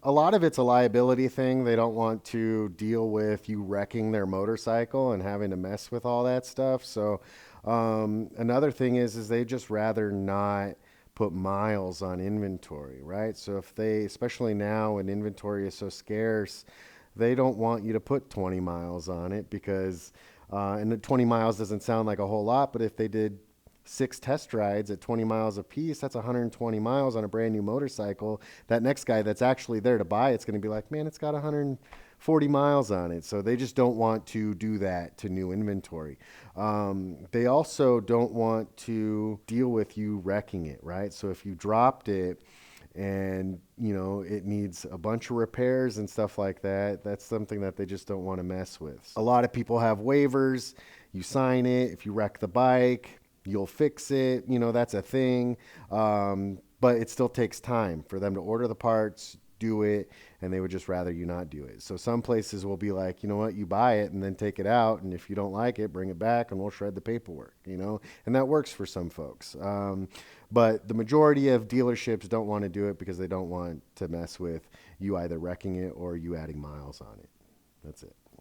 a lot of it's a liability thing. They don't want to deal with you wrecking their motorcycle and having to mess with all that stuff. So another thing is they just rather not put miles on inventory, right? So if they, especially now when inventory is so scarce, they don't want you to put 20 miles on it because, and the 20 miles doesn't sound like a whole lot, but if they did 6 test rides at 20 miles a piece, that's 120 miles on a brand new motorcycle. That next guy that's actually there to buy it's going to be like, man, it's got 140 miles on it. So they just don't want to do that to new inventory. They also don't want to deal with you wrecking it, right? So if you dropped it and it needs a bunch of repairs and stuff like that, that's something that they just don't want to mess with. A lot of people have waivers. You sign it. If you wreck the bike, you'll fix it. That's a thing. But it still takes time for them to order the parts, do it, and they would just rather you not do it. So some places will be like, you know what, you buy it and then take it out, and if you don't like it, bring it back and we'll shred the paperwork, and that works for some folks. But the majority of dealerships don't want to do it because they don't want to mess with you either wrecking it or you adding miles on it. That's it.